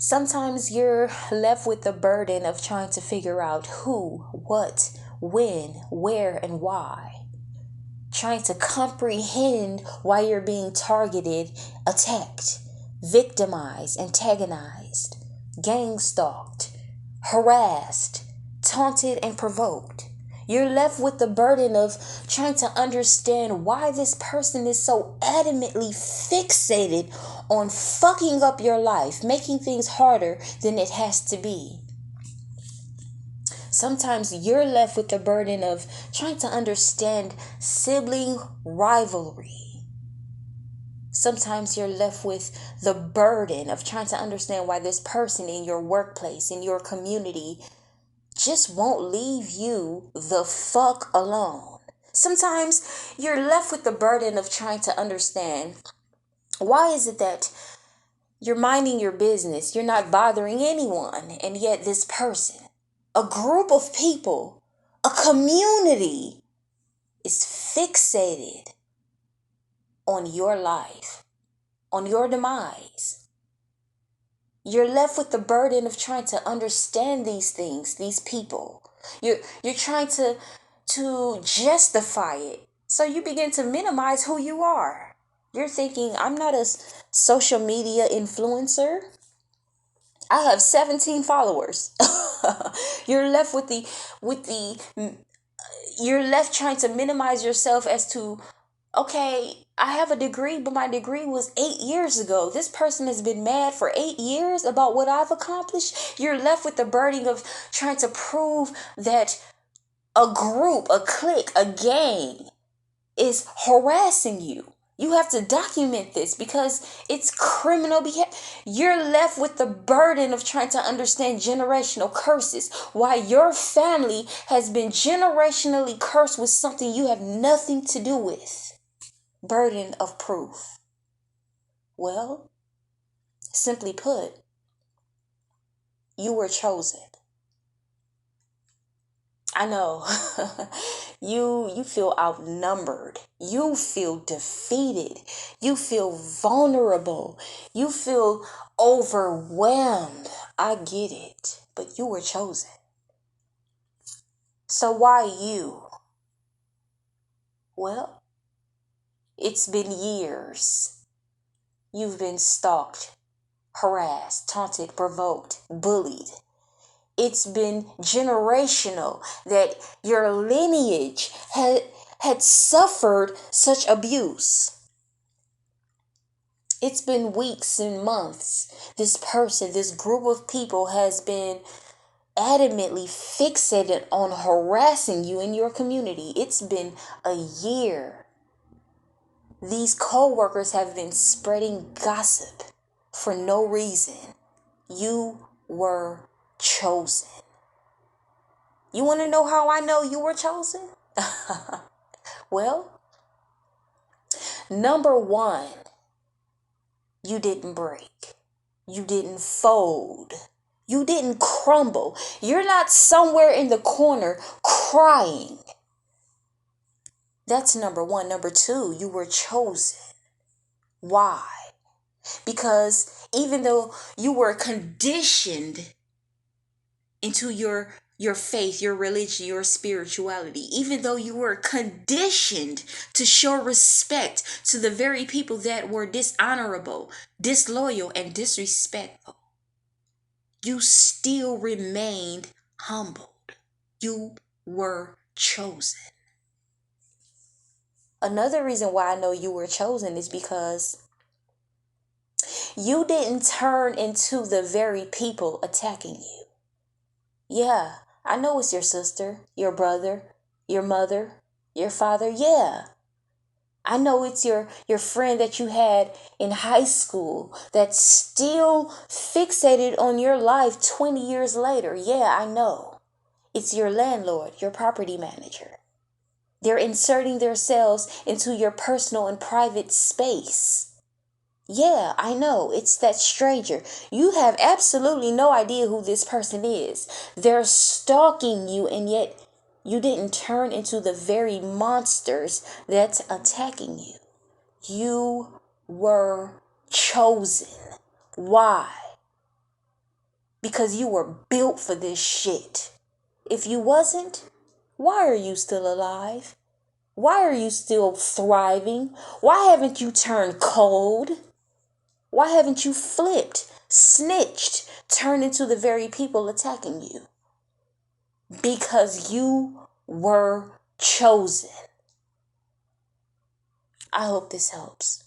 Sometimes you're left with the burden of trying to figure out who, what, when, where, and why. Trying to comprehend why you're being targeted, attacked, victimized, antagonized, gang stalked, harassed, taunted, and provoked. You're left with the burden of trying to understand why this person is so adamantly fixated on fucking up your life, making things harder than it has to be. Sometimes you're left with the burden of trying to understand sibling rivalry. Sometimes you're left with the burden of trying to understand why this person in your workplace, in your community, just won't leave you the fuck alone. Sometimes you're left with the burden of trying to understand why is it that you're minding your business, you're not bothering anyone, and yet this person, a group of people, a community is fixated on your life, on your demise. You're left with the burden of trying to understand these things, these people. You're trying to justify it. So you begin to minimize who you are. You're thinking, I'm not a social media influencer. I have 17 followers. You're left you're left trying to minimize yourself as to, okay, I have a degree, but my degree was 8 years ago. This person has been mad for 8 years about what I've accomplished. You're left with the burden of trying to prove that a group, a clique, a gang is harassing you. You have to document this because it's criminal behavior. You're left with the burden of trying to understand generational curses. Why your family has been generationally cursed with something you have nothing to do with. Burden of proof. Well, simply put, you were chosen. I know you feel outnumbered. You feel defeated. You feel vulnerable. You feel overwhelmed. I get it, but you were chosen. So why you? Well, it's been years. You've been stalked, harassed, taunted, provoked, bullied. It's been generational that your lineage had suffered such abuse. It's been weeks and months. This person, this group of people has been adamantly fixated on harassing you in your community. It's been a year. These co-workers have been spreading gossip for no reason. You were chosen. You want to know how I know you were chosen? Well, number one, you didn't break. You didn't fold. You didn't crumble. You're not somewhere in the corner crying. That's number one. Number two, you were chosen. Why? Because even though you were conditioned into your faith, your religion, your spirituality, even though you were conditioned to show respect to the very people that were dishonorable, disloyal, and disrespectful, you still remained humbled. You were chosen. Another reason why I know you were chosen is because you didn't turn into the very people attacking you. Yeah, I know it's your sister, your brother, your mother, your father. Yeah. I know it's your friend that you had in high school that's still fixated on your life 20 years later. Yeah, I know. It's your landlord, your property manager. They're inserting themselves into your personal and private space. Yeah, I know. It's that stranger. You have absolutely no idea who this person is. They're stalking you, and yet you didn't turn into the very monsters that's attacking you. You were chosen. Why? because you were built for this shit. If you wasn't, why are you still alive? Why are you still thriving? Why haven't you turned cold? Why haven't you flipped, snitched, turned into the very people attacking you? Because you were chosen. I hope this helps.